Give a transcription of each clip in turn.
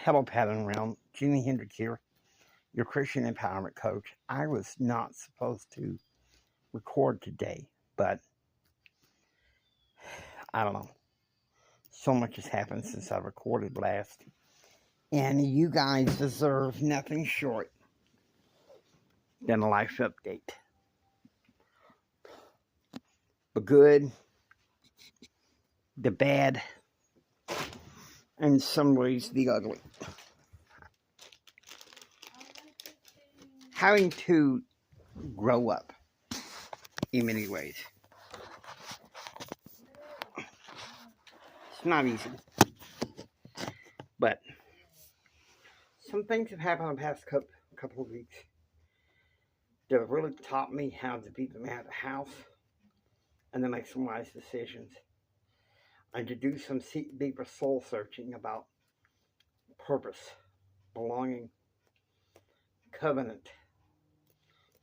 Hello, Pattern Realm. Jimi Hendrix here, your Christian empowerment coach. I was not supposed to record today, but I don't know. So much has happened since I recorded last, and you guys deserve nothing short than a life update. The good, the bad, and in some ways the ugly. Having to grow up in many ways. It's not easy. But some things have happened in the past couple of weeks that have really taught me how to be the man of the house and to make some wise decisions and to do some deeper soul searching about purpose, belonging, covenant,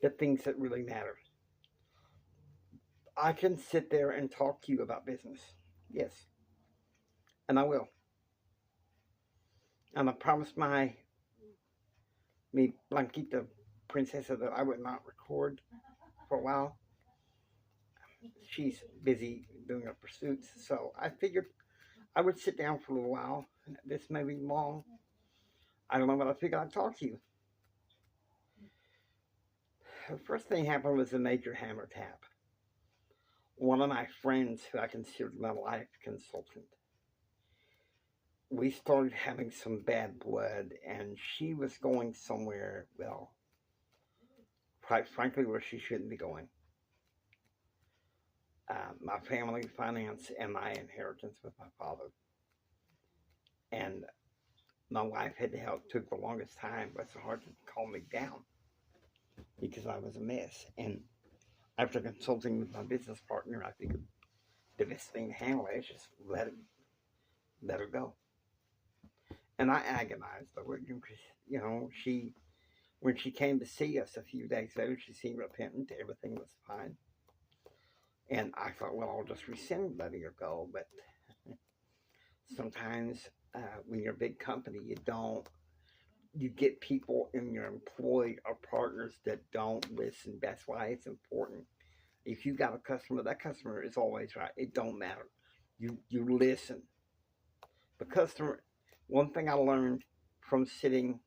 the things that really matter. I can sit there and talk to you about business. Yes. And I will. And I promised me Blanquita Princesa that I would not record for a while. She's busy doing her pursuits, so I figured I would sit down for a little while. This may be long. I don't know, but I figured I'd talk to you. The first thing happened was a major hammer tap. One of my friends, who I considered my life consultant, we started having some bad blood, and she was going somewhere, well, quite frankly, where she shouldn't be going. My family finance and my inheritance with my father. And my wife had to help, took the longest time, but it's hard to calm me down because I was a mess. And after consulting with my business partner, I figured the best thing to handle is just let her go. And I agonized over it because, when she came to see us a few days later, she seemed repentant. Everything was fine. And I thought, well, I'll just rescind letting her go. But sometimes when you're a big company, you get people in your employee or partners that don't listen. That's why it's important. If you got a customer, that customer is always right. It don't matter. You listen. The customer, one thing I learned from sitting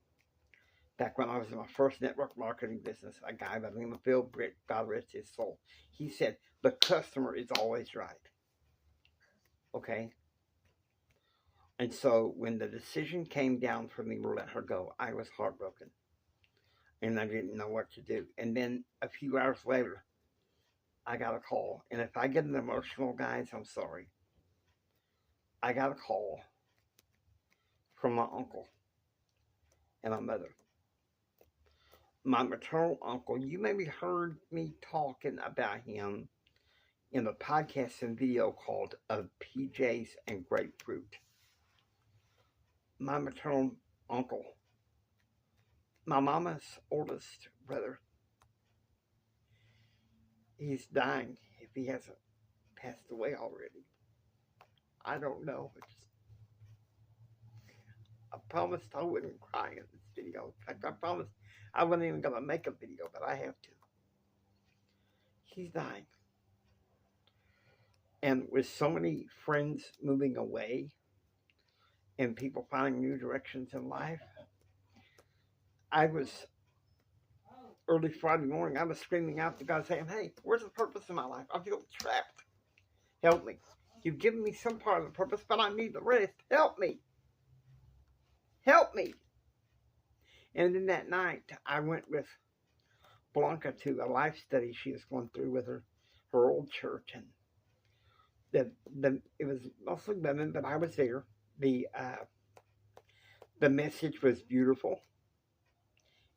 back when I was in my first network marketing business, a guy by the name of Bill Britt, God rest his soul, he said, the customer is always right. Okay? And so when the decision came down for me to let her go, I was heartbroken. And I didn't know what to do. And then a few hours later, I got a call. And if I get an emotional, guys, I'm sorry. I got a call from my uncle and my mother. My maternal uncle, you maybe heard me talking about him in a podcast and video called PJs and Grapefruit. My maternal uncle, my mama's oldest brother, he's dying, if he hasn't passed away already. I don't know. I promised I wouldn't cry in this video. In fact, I promised I wasn't even going to make a video, but I have to. He's dying. And with so many friends moving away and people finding new directions in life, I was, early Friday morning, I was screaming out to God saying, hey, where's the purpose of my life? I feel trapped. Help me. You've given me some part of the purpose, but I need the rest. Help me. Help me. And then that night, I went with Blanca to a life study she was going through with her old church. And it was mostly women, but I was there. The message was beautiful.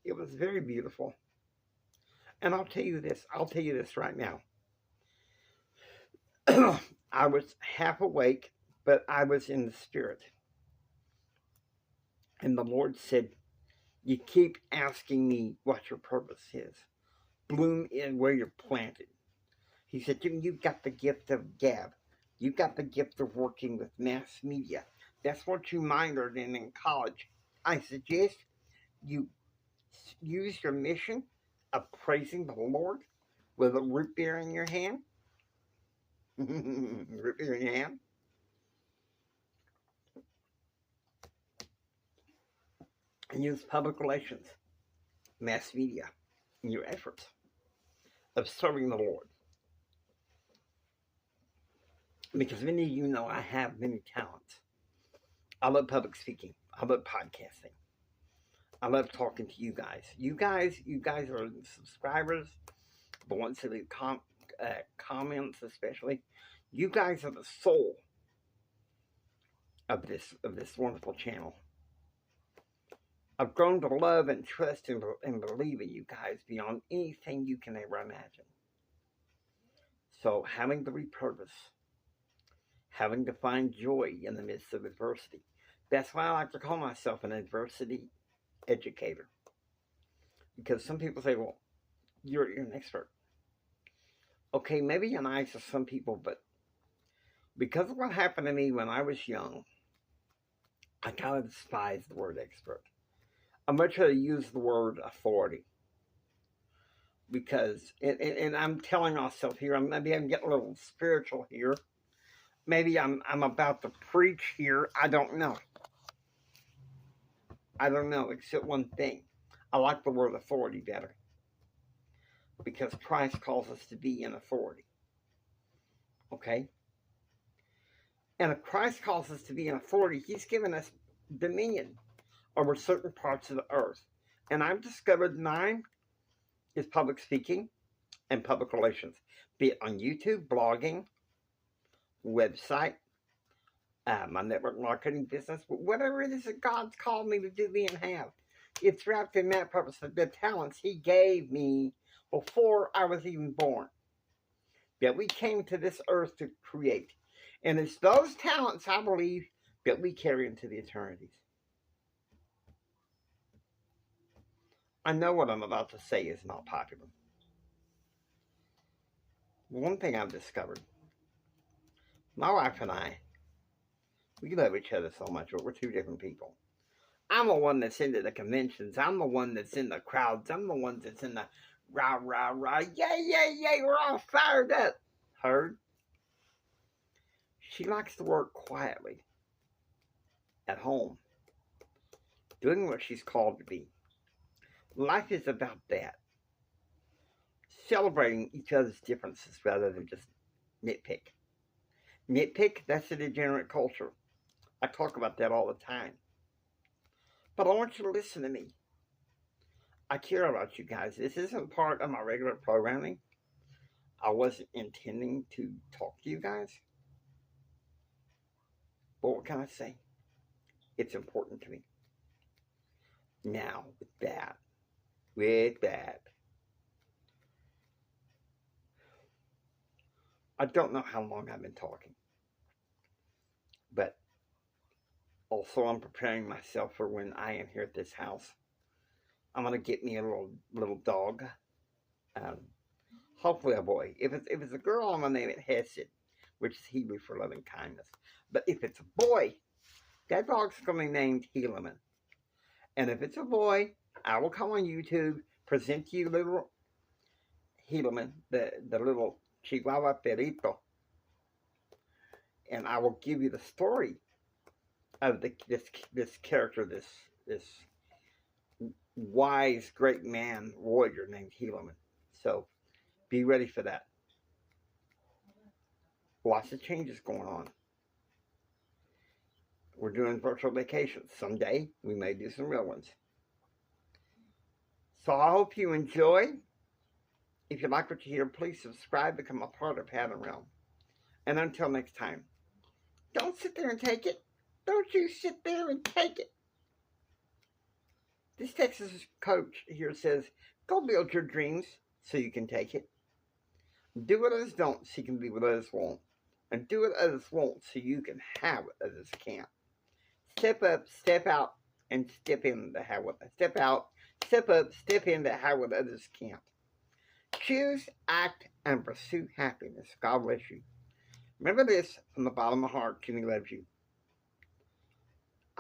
It was very beautiful. And I'll tell you this right now. I was half awake, but I was in the spirit. And the Lord said, you keep asking me what your purpose is. Bloom in where you're planted. He said, you've got the gift of gab. You've got the gift of working with mass media. That's what you minored in college. I suggest you use your mission of praising the Lord with a root beer in your hand. Root beer in your hand. And use public relations, mass media in your efforts of serving the Lord. Because many of you know I have many talents. I love public speaking. I love podcasting. I love talking to you guys. You guys are the subscribers, the ones who leave comments, especially. You guys are the soul of this wonderful channel. I've grown to love and trust and believe in you guys beyond anything you can ever imagine. So having to repurpose, having to find joy in the midst of adversity. That's why I like to call myself an adversity educator. Because some people say, well, you're an expert. Okay, maybe you're nice to some people, but because of what happened to me when I was young, I kind of despise the word expert. I much rather use the word authority. Because, and I'm telling myself here, maybe I'm getting a little spiritual here. Maybe I'm about to preach here. I don't know. I don't know, except one thing. I like the word authority better. Because Christ calls us to be in authority. Okay? And if Christ calls us to be in authority, he's given us dominion over certain parts of the earth. And I've discovered mine is public speaking and public relations. Be it on YouTube, blogging, website, my network marketing business, whatever it is that God's called me to do, be, and have. It's wrapped in that purpose of the talents he gave me before I was even born. That we came to this earth to create. And it's those talents, I believe, that we carry into the eternities. I know what I'm about to say is not popular. One thing I've discovered, my wife and I, we love each other so much, but we're two different people. I'm the one that's into the conventions. I'm the one that's in the crowds. I'm the one that's in the rah, rah, rah, yay, yay, yay, we're all fired up. Heard? She likes to work quietly at home, doing what she's called to be. Life is about that. Celebrating each other's differences rather than just nitpick. Nitpick, that's a degenerate culture. I talk about that all the time. But I want you to listen to me. I care about you guys. This isn't part of my regular programming. I wasn't intending to talk to you guys. But what can I say? It's important to me. Now, with that, I don't know how long I've been talking. But also I'm preparing myself for when I am here at this house. I'm going to get me a little dog. Hopefully a boy. If it's a girl, I'm going to name it Hesed, which is Hebrew for loving kindness. But if it's a boy, that dog's going to be named Helaman. And if it's a boy, I will come on YouTube, present to you little Helaman, the little Chihuahua perito. And I will give you the story of this character, this wise, great man, warrior named Helaman. So, be ready for that. Lots of changes going on. We're doing virtual vacations. Someday, we may do some real ones. So, I hope you enjoy. If you like what you hear, please subscribe, become a part of Pattern Realm. And until next time, don't sit there and take it. Don't you sit there and take it. This Texas coach here says, go build your dreams so you can take it. Do what others don't so you can be what others won't. And do what others won't so you can have what others can't. Step up, step out, and step in to have what step out, step up, step in to have what others can't. Choose, act, and pursue happiness. God bless you. Remember this from the bottom of my heart, Jimmy loves you.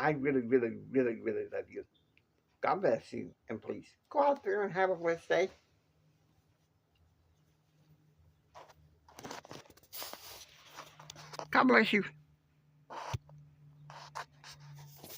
I really, really, really, really love you. God bless you. And please go out there and have a blessed day. God bless you.